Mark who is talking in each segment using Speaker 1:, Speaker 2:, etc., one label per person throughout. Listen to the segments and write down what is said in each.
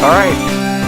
Speaker 1: Alright,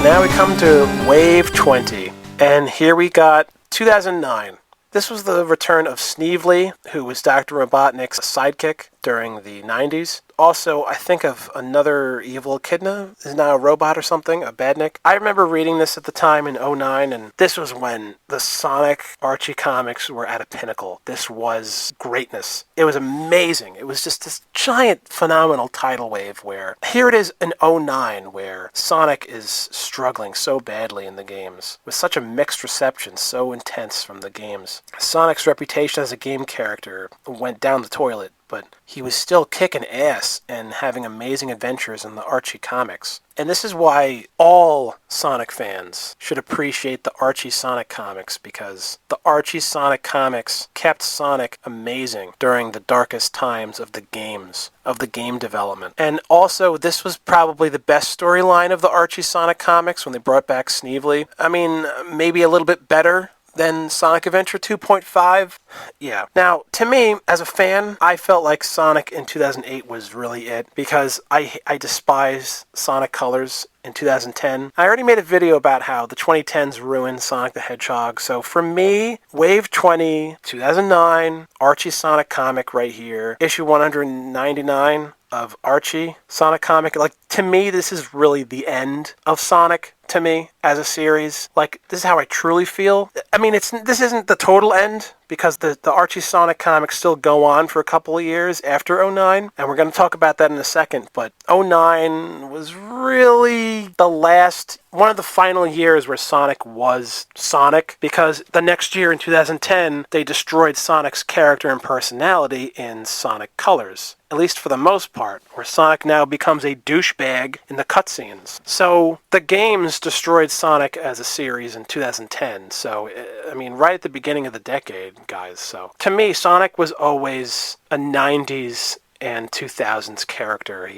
Speaker 1: now we come to Wave 20, and here we got 2009. This was the return of Sneevely, who was Dr. Robotnik's sidekick during the 90s. Also, I think of another evil echidna is now a robot or something, a badnik. I remember reading this at the time in '09, and this was when the Sonic Archie comics were at a pinnacle. This was greatness. It was amazing. It was just this giant, phenomenal tidal wave where, here it is in '09, where Sonic is struggling so badly in the games, with such a mixed reception, so intense from the games. Sonic's reputation as a game character went down the toilet, but he was still kicking ass and having amazing adventures in the Archie comics. And this is why all Sonic fans should appreciate the Archie Sonic comics, because the Archie Sonic comics kept Sonic amazing during the darkest times of the games, of the game development. And also, this was probably the best storyline of the Archie Sonic comics when they brought back Sneevely. I mean, maybe a little bit better than Sonic Adventure 2.5. Yeah. Now, to me, as a fan, I felt like Sonic in 2008 was really it, because I despise Sonic Colors in 2010. I already made a video about how the 2010s ruined Sonic the Hedgehog, so for me, Wave 20, 2009, Archie Sonic comic right here, issue 199 of Archie Sonic comic. Like, to me, this is really the end of Sonic, to me, as a series. Like, this is how I truly feel. I mean, this isn't the total end, because the Archie Sonic comics still go on for a couple of years after '09, and we're going to talk about that in a second, but '09 was really the last, one of the final years where Sonic was Sonic, because the next year in 2010, they destroyed Sonic's character and personality in Sonic Colors, at least for the most part, where Sonic now becomes a douchebag in the cutscenes. So the games destroyed Sonic as a series in 2010, so, I mean, right at the beginning of the decade, guys. So to me, Sonic was always a 90s and 2000s character.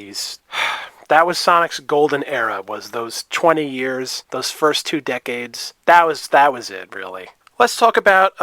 Speaker 1: That was Sonic's golden era, was those 20 years, those first 2 decades. That was it, really. Let's talk about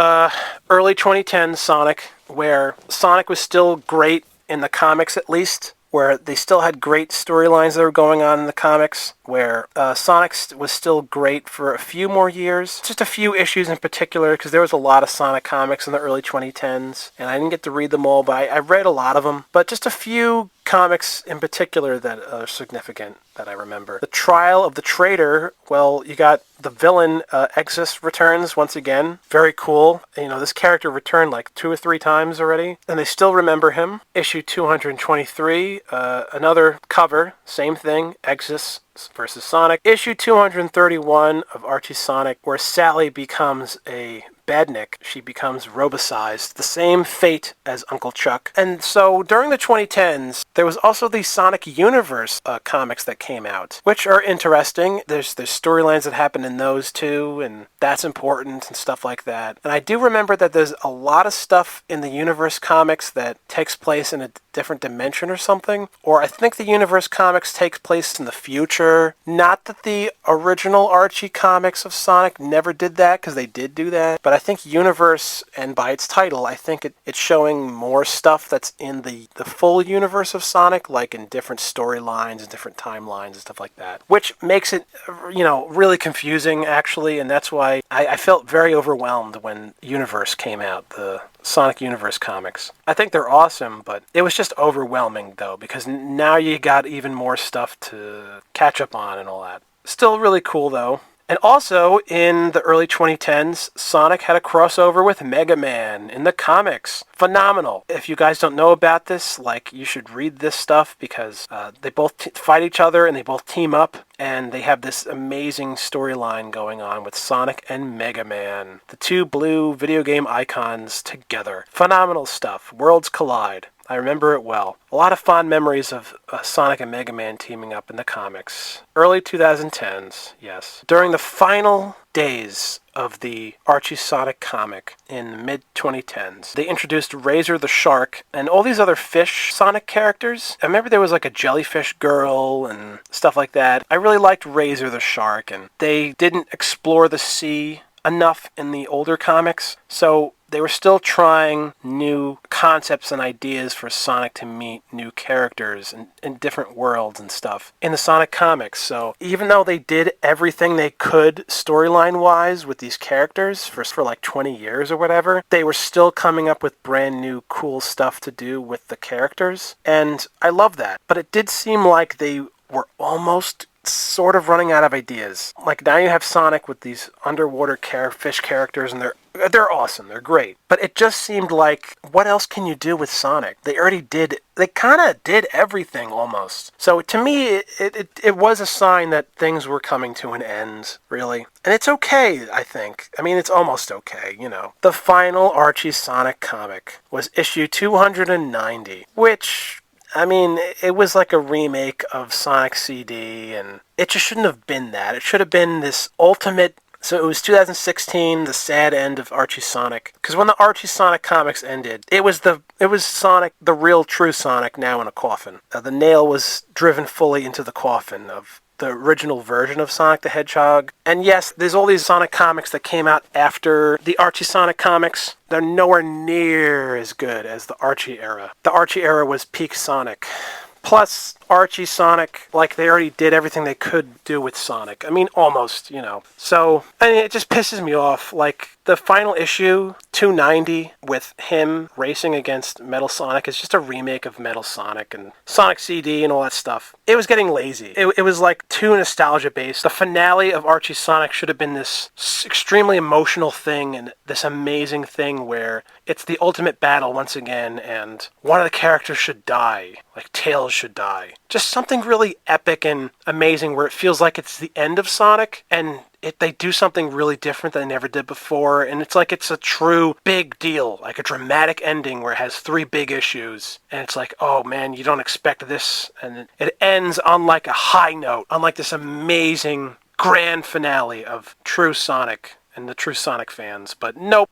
Speaker 1: early 2010 Sonic, where Sonic was still great in the comics, at least, where they still had great storylines that were going on in the comics, where Sonic was still great for a few more years. Just a few issues in particular, because there was a lot of Sonic comics in the early 2010s, and I didn't get to read them all, but I read a lot of them. But just a few comics in particular that are significant that I remember. The Trial of the Traitor, well, you got the villain, Exus, returns once again. Very cool. You know, this character returned like 2 or 3 times already, and they still remember him. Issue 223, another cover, same thing, Exus versus Sonic. Issue 231 of Archie Sonic, where Sally becomes a badnik. She becomes robocized. The same fate as Uncle Chuck. And so during the 2010s, there was also the Sonic Universe comics that came out, which are interesting. There's storylines that happen in those too, and that's important and stuff like that. And I do remember that there's a lot of stuff in the Universe comics that takes place in a different dimension or something. Or I think the Universe comics takes place in the future. Not that the original Archie comics of Sonic never did that, because they did do that. But I think Universe, and by its title, I think it's showing more stuff that's in the full universe of Sonic, like in different storylines and different timelines and stuff like that. Which makes it, really confusing, actually, and that's why I felt very overwhelmed when Universe came out, the Sonic Universe comics. I think they're awesome, but it was just overwhelming, though, because now you got even more stuff to catch up on and all that. Still really cool, though. And also, in the early 2010s, Sonic had a crossover with Mega Man in the comics. Phenomenal. If you guys don't know about this, you should read this stuff, because they both fight each other and they both team up, and they have this amazing storyline going on with Sonic and Mega Man. The 2 blue video game icons together. Phenomenal stuff. Worlds collide. I remember it well. A lot of fond memories of Sonic and Mega Man teaming up in the comics. Early 2010s, yes. During the final days of the Archie Sonic comic in the mid-2010s, they introduced Razor the Shark and all these other fish Sonic characters. I remember there was like a jellyfish girl and stuff like that. I really liked Razor the Shark, and they didn't explore the sea enough in the older comics, so they were still trying new concepts and ideas for Sonic to meet new characters in different worlds and stuff in the Sonic comics. So even though they did everything they could storyline-wise with these characters for like 20 years or whatever, they were still coming up with brand new cool stuff to do with the characters. And I love that. But it did seem like they were almost sort of running out of ideas. Like now you have Sonic with these underwater fish characters, and they're awesome. They're great. But it just seemed like, what else can you do with Sonic? They kind of did everything almost. So to me, it was a sign that things were coming to an end, really. And it's okay, I think. I mean, it's almost okay, you know. The final Archie Sonic comic was issue 290, which, I mean, it was like a remake of Sonic CD, and it just shouldn't have been that. It should have been this ultimate. So it was 2016, the sad end of Archie Sonic. Because when the Archie Sonic comics ended, it was Sonic, the real true Sonic, now in a coffin. The nail was driven fully into the coffin of the original version of Sonic the Hedgehog. And yes, there's all these Sonic comics that came out after the Archie Sonic comics. They're nowhere near as good as the Archie era. The Archie era was peak Sonic. Plus, Archie Sonic, like, they already did everything they could do with Sonic. I mean, almost, you know. So, I mean, it just pisses me off. Like, the final issue, 290, with him racing against Metal Sonic, is just a remake of Metal Sonic and Sonic CD and all that stuff. It was getting lazy. It was, like, too nostalgia-based. The finale of Archie Sonic should have been this extremely emotional thing and this amazing thing where it's the ultimate battle once again, and one of the characters should die. Like, Tails should die. Just something really epic and amazing where it feels like it's the end of Sonic, and they do something really different than they never did before, and it's like it's a true big deal, like a dramatic ending where it has 3 big issues, and it's like, oh man, you don't expect this, and it ends on like a high note, on like this amazing grand finale of true Sonic and the true Sonic fans. But nope.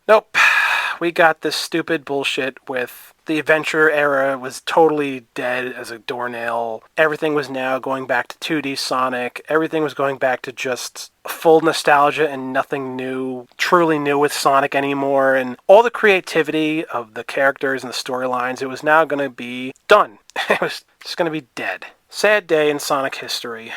Speaker 1: We got this stupid bullshit with the adventure era was totally dead as a doornail. Everything was now going back to 2D Sonic. Everything was going back to just full nostalgia and nothing new, truly new with Sonic anymore. And all the creativity of the characters and the storylines, it was now going to be done. It was just going to be dead. Sad day in Sonic history.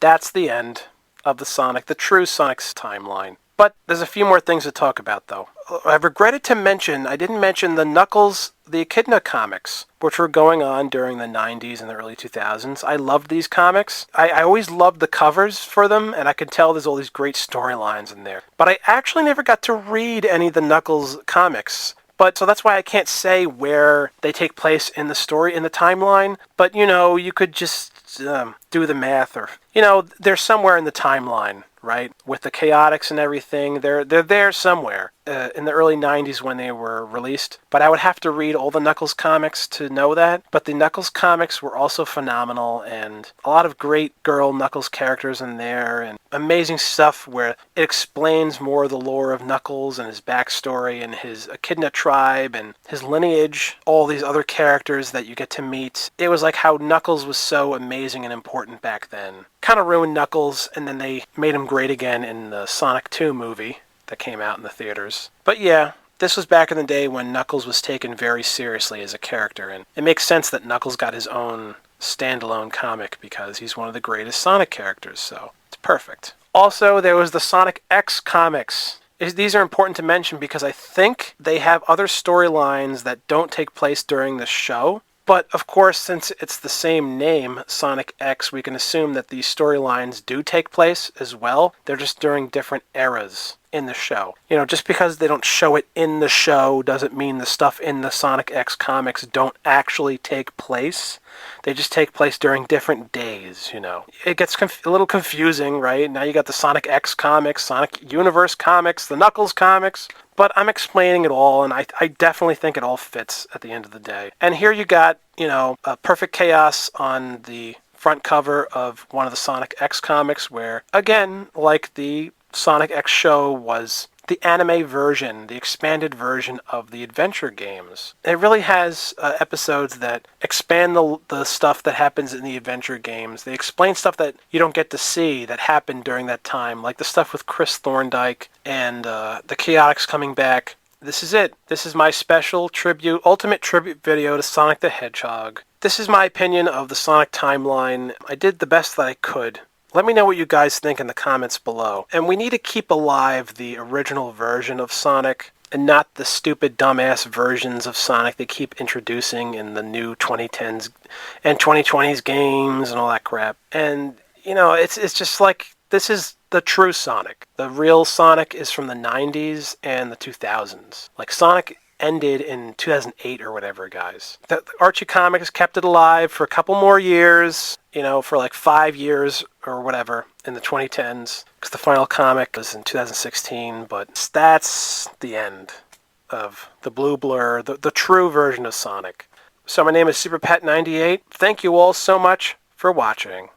Speaker 1: That's the end of the true Sonic's timeline. But there's a few more things to talk about, though. I've regretted to mention, I didn't mention the Knuckles, the Echidna comics, which were going on during the 90s and the early 2000s. I loved these comics. I always loved the covers for them, and I could tell there's all these great storylines in there. But I actually never got to read any of the Knuckles comics. So that's why I can't say where they take place in the story, in the timeline. But, you know, you could just do the math, or, you know, they're somewhere in the timeline, right? With the Chaotix and everything, they're there somewhere in the early 90s when they were released. But I would have to read all the Knuckles comics to know that. But the Knuckles comics were also phenomenal, and a lot of great girl Knuckles characters in there, and amazing stuff where it explains more of the lore of Knuckles and his backstory and his Echidna tribe and his lineage, all these other characters that you get to meet. It was like how Knuckles was so amazing and important back then. Kind of ruined Knuckles, and then they made him great again in the Sonic 2 movie that came out in the theaters. But yeah, this was back in the day when Knuckles was taken very seriously as a character, and it makes sense that Knuckles got his own standalone comic because he's one of the greatest Sonic characters, so it's perfect. Also, there was the Sonic X comics. These are important to mention because I think they have other storylines that don't take place during the show. But, of course, since it's the same name, Sonic X, we can assume that these storylines do take place as well. They're just during different eras in the show. You know, just because they don't show it in the show doesn't mean the stuff in the Sonic X comics don't actually take place. They just take place during different days, you know. It gets a little confusing, right? Now you got the Sonic X comics, Sonic Universe comics, the Knuckles comics. But I'm explaining it all, and I definitely think it all fits at the end of the day. And here you got, you know, Perfect Chaos on the front cover of one of the Sonic X comics where, again, like the Sonic X show was the anime version, the expanded version of the adventure games. It really has episodes that expand the stuff that happens in the adventure games. They explain stuff that you don't get to see that happened during that time, like the stuff with Chris Thorndike and the Chaotix coming back. This is it. This is my special tribute, ultimate tribute video to Sonic the Hedgehog. This is my opinion of the Sonic timeline. I did the best that I could. Let me know what you guys think in the comments below. And we need to keep alive the original version of Sonic and not the stupid dumbass versions of Sonic they keep introducing in the new 2010s and 2020s games and all that crap. And, you know, it's just like, this is the true Sonic. The real Sonic is from the 90s and the 2000s. Like, Sonic ended in 2008 or whatever, guys. The Archie Comics kept it alive for a couple more years, you know, for like 5 years or whatever in the 2010s, because the final comic was in 2016, but that's the end of the Blue Blur, the true version of Sonic. So my name is SuperPet98. Thank you all so much for watching.